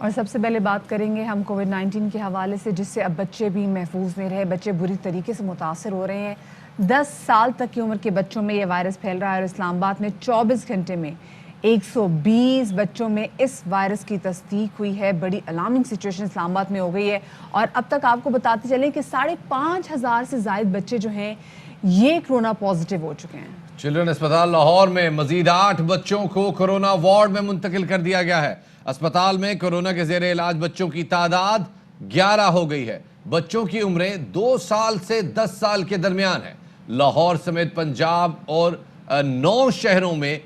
اور سب سے پہلے بات کریں گے ہم کووڈ-19 کے حوالے سے، جس سے اب بچے بھی محفوظ نہیں رہے، بچے بری طریقے سے متاثر ہو رہے ہیں۔ 10 سال تک کی عمر کے بچوں میں یہ وائرس پھیل رہا ہے اور اسلام آباد میں 24 گھنٹے میں 120 بچوں میں اس وائرس کی تصدیق ہوئی ہے۔ بڑی الارمنگ سچویشن اسلام آباد میں ہو گئی ہے اور اب تک آپ کو بتاتے چلیں کہ 5,500 سے زائد بچے جو ہیں یہ کرونا پازیٹیو ہو چکے ہیں۔ چلڈرن اسپتال لاہور میں مزید 8 بچوں کو کورونا وارڈ میں منتقل کر دیا گیا ہے۔ اسپتال میں کورونا کے زیر علاج بچوں کی تعداد 11 ہو گئی ہے۔ بچوں کی عمریں 2 سال سے 10 سال کے درمیان ہے۔ لاہور سمیت پنجاب اور 9 شہروں میں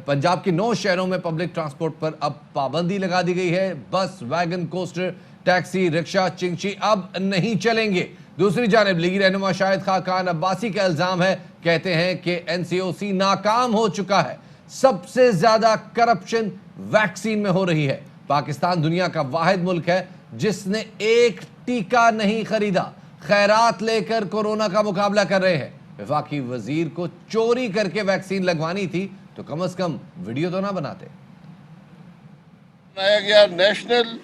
پنجاب کے 9 شہروں میں پبلک ٹرانسپورٹ پر اب پابندی لگا دی گئی ہے۔ بس، ویگن، کوسٹر، ٹیکسی، رکشہ، چنگچی اب نہیں چلیں گے۔ دوسری جانب لیگی رہنما شاہد خاقان عباسی کا الزام ہے، کہتے ہیں کہ این سی او سی ناکام ہو چکا ہے۔ سب سے زیادہ کرپشن ویکسین میں ہو رہی ہے۔ پاکستان دنیا کا واحد ملک ہے جس نے ایک ٹیکہ نہیں خریدا۔ خیرات لے کر کورونا کا مقابلہ کر رہے ہیں۔ وفاقی وزیر کو چوری کر کے ویکسین لگوانی تھی تو کم از کم ویڈیو تو نہ بناتے۔ بنایا گیا national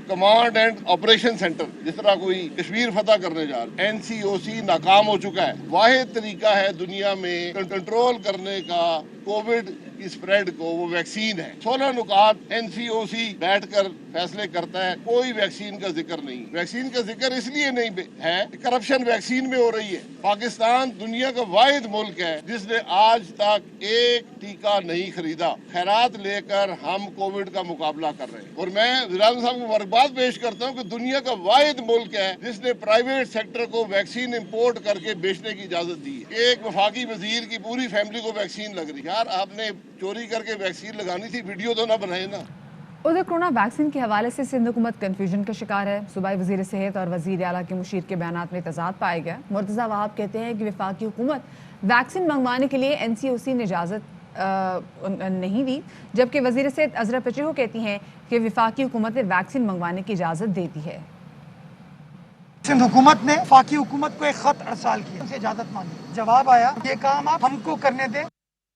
command and operation centre, جس طرح کوئی کشمیر فتح کرنے جا رہا ہے۔ این سی او سی ناکام ہو چکا ہے۔ واحد طریقہ ہے دنیا میں کنٹرول کرنے کا کووڈ کی سپریڈ کو، وہ ویکسین ہے۔ 16 نکات این سی او سی بیٹھ کر فیصلے کرتا ہے، کوئی ویکسین کا ذکر نہیں۔ ویکسین کا ذکر اس لیے نہیں ہے، کرپشن ویکسین میں ہو رہی ہے۔ پاکستان دنیا کا واحد ملک ہے جس نے آج تک ایک ٹیکہ نہیں خریدا۔ خیرات لے کر ہم کووڈ کا مقابلہ کر رہے ہیں اور میں وزیر اعظم صاحب کو مبارکباد پیش کرتا ہوں کہ دنیا کا واحد ملک ہے جس نے پرائیویٹ سیکٹر کو ویکسین امپورٹ کر کے بیچنے کی اجازت دی ہے۔ ایک وفاقی وزیر کی پوری فیملی کو ویکسین لگ رہی ہے۔ یار آپ نے چوری کر کے ویکسین لگانی تھی، ویڈیو تو نہ بنائے نا۔ ادھر کورونا ویکسین کے حوالے سے سندھ حکومت کنفیوژن کا شکار ہے۔ صوبائی وزیر صحت اور وزیر اعلیٰ کے مشیر کے بیانات میں تضاد پایا گیا۔ مرتضیٰ وہاب کہتے ہیں کہ وفاقی حکومت ویکسین منگوانے کے لیے این سی او سی نے اجازت نہیں دی، جبکہ وزیر صحت عذرا پیچھو کہتی ہیں کہ وفاقی حکومت نے ویکسین منگوانے کی اجازت دے دی ہے۔ سندھ حکومت نے وفاقی حکومت کو ایک خط ارسال کیا، اسے اجازت مانگی۔ جواب آیا یہ کام آپ ہم کو کرنے دیں۔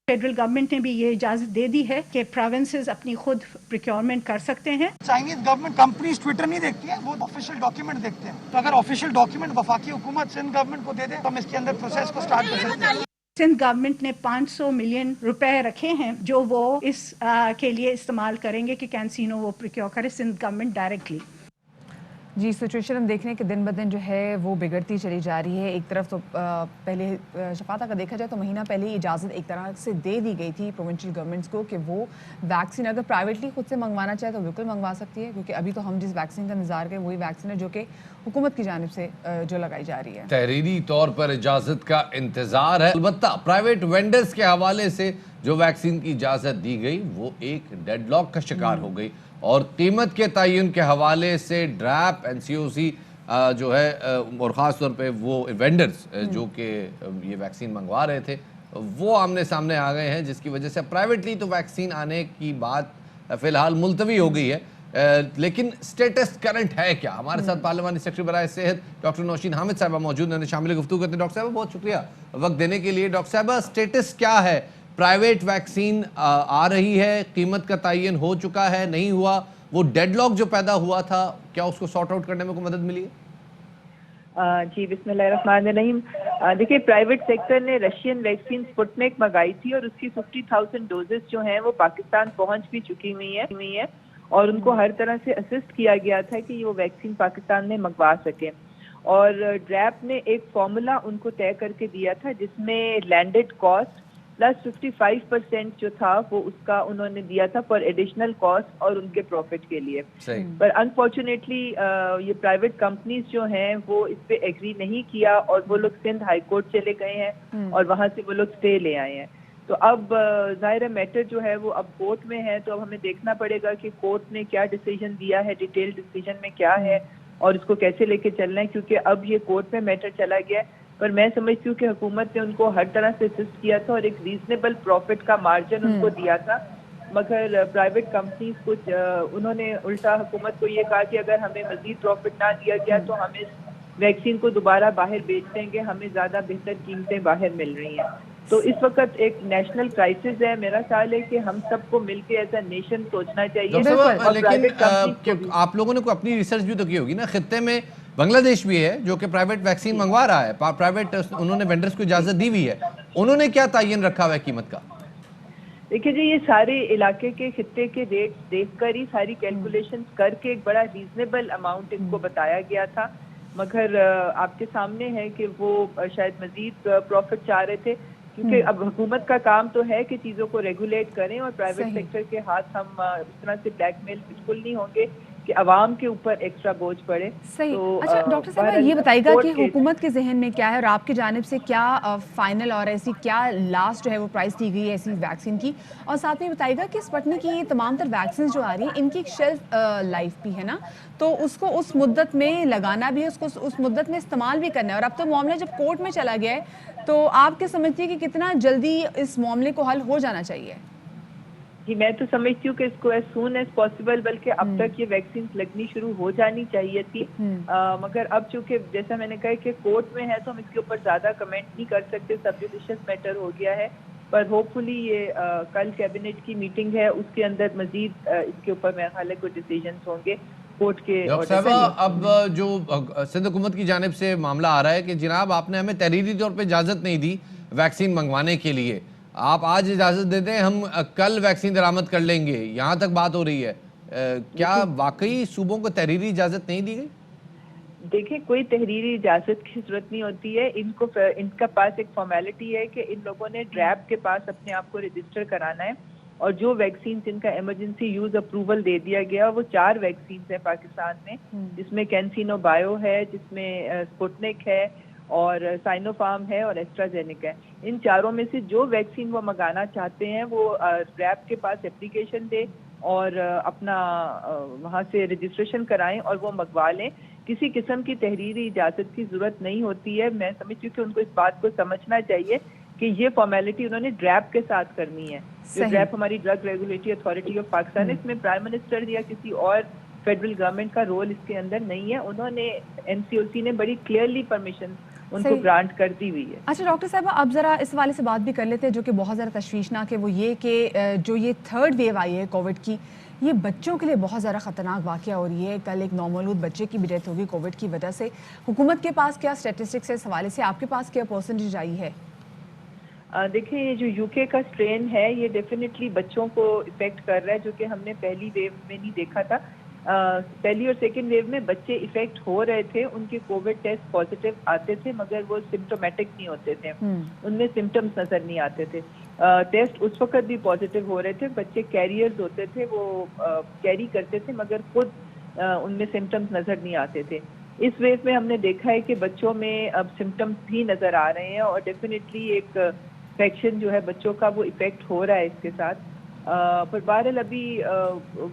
فیڈرل گورنمنٹ نے بھی یہ اجازت دے دی ہے کہ پروونسز اپنی خود پروکیورمنٹ کر سکتے ہیں۔ چائنیز گورنمنٹ کمپنیز ٹویٹر نہیں دیکھتی ہیں، وہ آفیشیل ڈاکیومنٹ دیکھتے ہیں۔ تو اگر آفیشیل ڈاکیومنٹ وفاقی حکومت سندھ گورنمنٹ کو دے دے تو ہم اس کے اندر پروسیس کو سٹارٹ کر سکتے ہیں۔ سندھ گورنمنٹ نے 500 ملین روپے رکھے ہیں جو وہ اس کے لیے استعمال کریں گے کہ کینسینو وہ پروکیور کرے سندھ گورنمنٹ ڈائریکٹلی۔ جی، سچویشن ہم دیکھ رہے ہیں کہ دن بدن جو ہے وہ بگڑتی چلی جا رہی ہے۔ ایک طرف تو پہلے شفاعت کا دیکھا جائے تو مہینہ پہلے ہی اجازت ایک طرح سے دے دی گئی تھی پروونشل گورنمنٹس کو کہ وہ ویکسین اگر پرائیویٹلی خود سے منگوانا چاہے تو بالکل منگوا سکتی ہے، کیونکہ ابھی تو ہم جس ویکسین کا انتظار کریں وہی ویکسین ہے جو کہ حکومت کی جانب سے جو لگائی جا رہی ہے۔ تحریری طور پر اجازت کا انتظار ہے، البتہ پرائیویٹ وینڈرز کے حوالے سے جو ویکسین کی اجازت دی گئی وہ ایک ڈیڈ لاک کا شکار ہو گئی، اور قیمت کے تعین کے حوالے سے ڈریپ، این سی او سی جو ہے اور خاص طور پہ وہ وینڈرز جو کہ یہ ویکسین منگوا رہے تھے وہ آمنے سامنے آ گئے ہیں، جس کی وجہ سے پرائیویٹلی تو ویکسین آنے کی بات فی الحال ملتوی ہو گئی ہے۔ لیکن سٹیٹس کرنٹ ہے کیا؟ ہمارے ساتھ پارلیمانی سیکرٹری برائے صحت ڈاکٹر نوشین حامد صاحبہ موجود ہیں، شامل گفتگو کرتے ہیں۔ ڈاکٹر صاحبہ بہت شکریہ وقت دینے کے لیے۔ ڈاکٹر صاحبہ سٹیٹس کیا ہے؟ پرائیویٹ ویکسین آ رہی ہے، قیمت کا تعین ہو چکا ہے، نہیں ہوا؟ وہ ڈیڈ لاک جو پیدا ہوا تھا کیا اس کو سارٹ آؤٹ کرنے میں کوئی مدد ملی ہے؟ جی بسم اللہ الرحمن الرحیم۔ دیکھیے پرائیویٹ سیکٹر نے رشین ویکسین سپوٹنک منگائی تھی اور اس کی 50,000 ڈوزز جو ہیں وہ پاکستان پہنچ بھی چکی ہوئی ہیں اور ان کو ہر طرح سے اسسٹ کیا گیا تھا کہ وہ ویکسین پاکستان میں منگوا سکیں، اور ڈریپ نے ایک فارمولا ان کو طے کر کے دیا تھا جس میں لینڈڈ کاسٹ پلس 55% جو تھا وہ اس کا انہوں نے دیا تھا فار ایڈیشنل کاسٹ اور ان کے پروفٹ کے لیے۔ پر انفارچونیٹلی یہ پرائیویٹ کمپنیز جو ہیں وہ اس پہ ایگری نہیں کیا اور وہ لوگ سندھ ہائی کورٹ چلے گئے ہیں اور وہاں سے وہ لوگ اسٹے لے آئے ہیں۔ تو اب ظاہر میٹر جو ہے وہ اب کورٹ میں ہے، تو اب ہمیں دیکھنا پڑے گا کہ کورٹ نے کیا ڈیسیجن دیا ہے، ڈیٹیل ڈیسیجن میں کیا ہے اور اس کو کیسے لے کے چلنا ہے، کیونکہ اب یہ کورٹ میں میٹر چلا گیا ہے۔ پر میں سمجھتی ہوں کہ حکومت نے ان کو ہر طرح سے اسسٹ کیا تھا اور ایک ریزنیبل پروفٹ کا مارجن ان کو دیا تھا، مگر پرائیویٹ کمپنیز کچھ انہوں نے الٹا حکومت کو یہ کہا کہ اگر ہمیں مزید پروفٹ نہ دیا گیا تو ہم اس ویکسین کو دوبارہ باہر بیچ دیں گے، ہمیں زیادہ بہتر قیمتیں باہر مل رہی ہیں۔ तो इस वक्त एक नेशनल क्राइसिस है। मेरा ख्याल है कि हम सबको मिलकर एज अ नेशन सोचना चाहिए। डॉक्टर साहब, और लेकिन private companies को भी। आप लोगों ने कोई अपनी रिसर्च भी तो की होगी ना, खित्ते में बांग्लादेश भी है जो कि प्राइवेट वैक्सीन मंगवा रहा है, प्राइवेट उन्होंने वेंडर्स को इजाजत दी हुई है, उन्होंने क्या तयन रखा हुआ है कीमत का? देखिए जी, ये सारे इलाके के खित्ते के रेट देखकर ही सारी कैलकुलेशंस करके एक बड़ा रीजनेबल अमाउंट इनको बताया गया था, मगर आपके सामने है कि वो शायद मजीद प्रॉफिट चाह रहे थे, क्योंकि अब हुकूमत का काम तो है कि चीज़ों को रेगुलेट करें, और प्राइवेट सही। सेक्टर के हाथ हम इस तरह से ब्लैकमेल बिल्कुल नहीं होंगे कि अवाम के ऊपर एक्स्ट्रा बोझ पड़े। सही। तो अच्छा डॉक्टर साहब, बहरहाल ये बताइएगा कोर्ट कि के- हुकूमत के जहन में क्या है और आपकी जानिब से क्या फाइनल और ऐसी क्या लास्ट जो है वो प्राइस दी गई है ऐसी वैक्सीन की, और साथ में बताइएगा कि स्पुतनिक की ये तमाम तर वैक्सीन जो आ रही हैं इनकी एक शेल्फ लाइफ भी है ना, तो उसको उस मुद्दत में लगाना भी है, उसको उस मुद्दत में इस्तेमाल भी करना है, और अब तो मामला जब कोर्ट में चला गया है तो आप क्या समझती है कि कितना जल्दी इस मामले को हल हो जाना चाहिए? जी, मैं तो समझती हूँ कि इसको एज सून एज पॉसिबल, बल्कि अब तक ये वैक्सीन लगनी शुरू हो जानी चाहिए थी। मगर अब चूंकि जैसा मैंने कहा कि कोर्ट में है तो हम इसके ऊपर ज्यादा कमेंट नहीं कर सकते, सब जुडिशियस मैटर हो गया है, पर होपफुली ये कल कैबिनेट की मीटिंग है, उसके अंदर मजीद इसके ऊपर मेरा ख्याल है कुछ डिसीजंस होंगे कोर्ट के डॉक्टर order साहब, से। अब जो सिंध हुकूमत की जानिब से मामला आ रहा है कि जनाब आपने हमें तहरीरी तौर पे इजाज़त नहीं दी वैक्सीन मंगवाने के लिए, आप आज इजाज़त दे दें, हम कल वैक्सीन दरामद कर लेंगे, यहाँ तक बात हो रही है, क्या वाकई सूबों को तहरीरी इजाज़त नहीं दी गई? देखिए, कोई तहरीरी इजाजत की जरूरत नहीं होती है, इनका पास एक फॉर्मेलिटी है कि इन लोगों ने ड्रैप के पास अपने आप को रजिस्टर कराना है, और जो वैक्सीन जिनका इमरजेंसी यूज अप्रूवल दे दिया गया वो 4 वैक्सीन है पाकिस्तान में, जिसमें कैंसिनो बायो है, जिसमें स्पुतनिक है, और साइनोफार्म है, और एस्ट्राजेनेका है। इन चारों में से जो वैक्सीन वो मंगाना चाहते हैं वो रैप के पास एप्लीकेशन दे और अपना वहाँ से रजिस्ट्रेशन कराएं और वो मंगवा लें। किसी किस्म की तहरीरी इजाज़त की ज़रूरत नहीं होती है। मैं समझती हूँ कि उनको इस बात को समझना चाहिए कि ये फॉर्मेलिटी उन्होंने ड्रैप के साथ करनी है। जो सही। ड्रैप हमारी drug regulatory authority of Pakistan है, इसमें प्राइम मिनिस्टर या किसी और फेडरल गवर्नमेंट का रोल इसके अंदर नहीं है। उन्होंने एनसीओसी ने बड़ी क्लियरली परमिशन उनको सही। ग्रांट कर दी हुई है। अच्छा डॉक्टर साहब, अब ज़रा इस वाले से बात भी कर लेते हैं जो कि बहुत ज़्यादा तशवीशनाक है, वो ये कि जो ये थर्ड वेव आई है कोविड की, ये बच्चों के लिए बहुत ज़्यादा ख़तरनाक वाक़या हो रही है। कल एक नौमौलूद बच्चे की भी डेथ होगी कोविड की वजह से। हुकूमत के पास क्या स्टेटिस्टिक्स है इस हवाले से, आपके पास क्या परसेंटेज आई है? देखिए, ये जो यूके का स्ट्रेन है ये डेफिनेटली बच्चों को इफेक्ट कर रहा है, जो कि हमने पहली वेव में नहीं देखा था। पहली और सेकेंड वेव में बच्चे इफेक्ट हो रहे थे, उनके कोविड टेस्ट पॉजिटिव आते थे, मगर वो सिम्टोमेटिक नहीं होते थे, उनमें सिम्टम्स नजर नहीं आते थे। टेस्ट उस वक्त भी पॉजिटिव हो रहे थे, बच्चे कैरियर्स होते थे, वो कैरी करते थे, मगर खुद उनमें सिम्टम्स नजर नहीं आते थे। इस वेव में हमने देखा है कि बच्चों में अब सिम्टम्स भी नजर आ रहे हैं, और डेफिनेटली एक इन्फेक्शन जो है बच्चों का वो इफेक्ट हो रहा है इसके साथ। पर बहरहाल अभी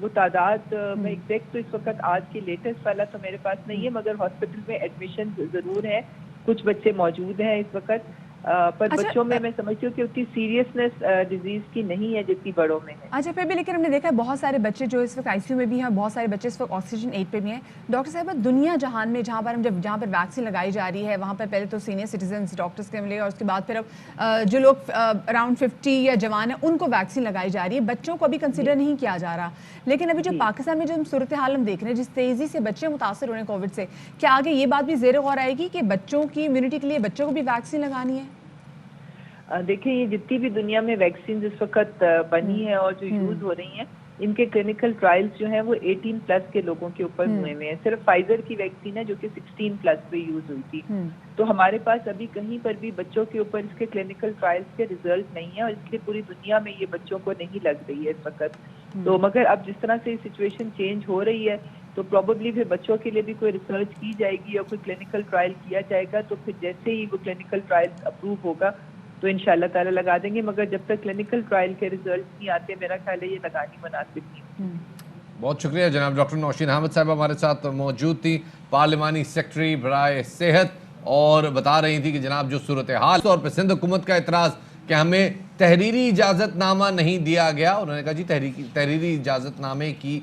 वो तादाद में एग्जैक्ट तो इस वक्त आज की लेटेस्ट वाला तो मेरे पास नहीं है, मगर हॉस्पिटल में एडमिशन जरूर है, कुछ बच्चे मौजूद हैं इस वक्त। पर अच्छा, बच्चों में मैं समझती हूँ कि उतनी सीरियसनेस डिजीज की नहीं है जितनी बड़ों में है। अच्छा, फिर भी लेकिन हमने देखा है बहुत सारे बच्चे जो इस वक्त आईसीयू में भी हैं, बहुत सारे बच्चे इस वक्त ऑक्सीजन 8 पे भी हैं। डॉक्टर साहब, दुनिया जहान में जहाँ पर वैक्सीन लगाई जा रही है वहाँ पर पहले तो सीनियर सिटीजन्स डॉक्टर्स के मिले, और उसके बाद फिर अब जो लोग अराउंड 50 या जवान हैं उनको वैक्सीन लगाई जा रही है, बच्चों को अभी कंसिडर नहीं किया जा रहा। लेकिन अभी जो पाकिस्तान में जो सूरत हाल हम देख रहे हैं, जिस तेज़ी से बच्चे मुतासर हो रहे हैं कोविड से, क्या आगे ये बात भी ज़ेर गौर आएगी कि बच्चों की इम्यूनिटी के लिए बच्चों को भी वैक्सीन लगानी है? देखिए, ये जितनी भी दुनिया में वैक्सीन इस वक्त बनी है और जो यूज हो रही हैं, इनके क्लिनिकल ट्रायल्स जो हैं वो 18 प्लस के लोगों के ऊपर हुए हैं। सिर्फ फाइजर की वैक्सीन है जो कि 16 प्लस पे यूज हुई थी। तो हमारे पास अभी कहीं पर भी बच्चों के ऊपर इसके क्लिनिकल ट्रायल्स के रिजल्ट नहीं है, और इसलिए पूरी दुनिया में ये बच्चों को नहीं लग रही है इस वक्त। तो मगर अब जिस तरह से सिचुएशन चेंज हो रही है, तो प्रोबेबली फिर बच्चों के लिए भी कोई रिसर्च की जाएगी और कोई क्लिनिकल ट्रायल किया जाएगा। तो फिर जैसे ही वो क्लिनिकल ट्रायल अप्रूव होगा तो इंशाल्लाह ताला लगा देंगे, मगर जब तक क्लिनिकल ट्रायल के रिजल्ट नहीं आते, मेरा ख्याल है ये लगानी मुनासिब नहीं। बहुत शुक्रिया जनाब। डॉक्टर नौशीन अहमद साहब हमारे साथ मौजूद थी, पार्लिमानी सेक्रेटरी बराए सेहत, और बता रही थी कि जनाब जो सूरत हाल तौर पर सिंध हुकूमत का एतराज़ कि हमें तहरीरी इजाज़तनामा नहीं दिया गया, उन्होंने कहा जी तहरीरी इजाज़तनामे की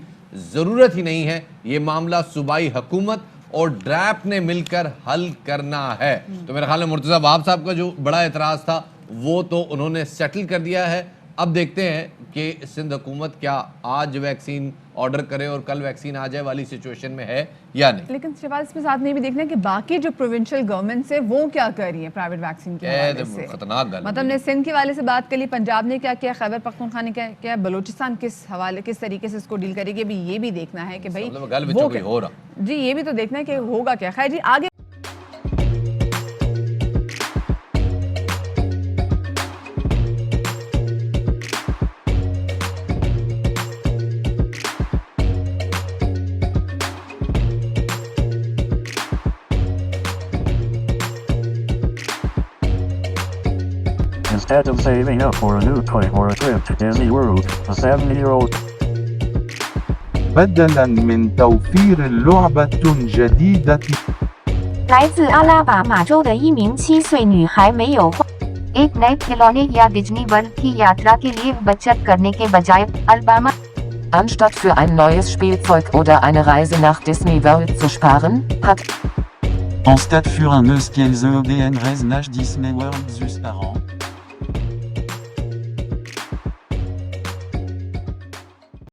ज़रूरत ही नहीं है, ये मामला सूबाई हुकूमत और ड्रैप ने मिलकर हल करना है। तो मेरे ख्याल में मुर्तज़ा वहाब साहब का जो बड़ा एतराज़ था وہ تو انہوں نے سیٹل کر دیا ہے. اب دیکھتے ہیں کہ سندھ حکومت کیا آج ویکسین آرڈر کرے اور کل ویکسین آ جائے والی سچویشن میں ہے یا نہیں. لیکن شہباز اس میں ساتھ میں بھی دیکھنا ہے کہ باقی جو پروونشل گورنمنٹس ہیں وہ کیا کر رہی ہیں پرائیویٹ ویکسین کے حوالے سے. خطرناک گل. مطلب نے سندھ کے حوالے سے بات کر لی, پنجاب نے کیا کیا, خیبر پختونخوا نے کیا کیا, بلوچستان کس طریقے سے اس کو ڈیل کرے گی, ابھی یہ بھی دیکھنا ہے کہ بھائی وہ ہو رہا. جی یہ بھی تو دیکھنا ہے کہ ہوگا کیا. خیر جی آگے Instead of saving up for a new toy or a trip to Disney World, a 7-year-old بدلاً من توفير لعبة جديدة 来自阿拉巴马州的一名7岁女孩没有花 एक नए खिलौने या डिज्नी वर्ल्ड की यात्रा के लिए बचत करने के बजाय Alabama Anstatt für ein neues Spielzeug oder eine Reise nach Disney World zu sparen, hat Anstatt für un neus Kielzeug en reis nach Disney World zu sparen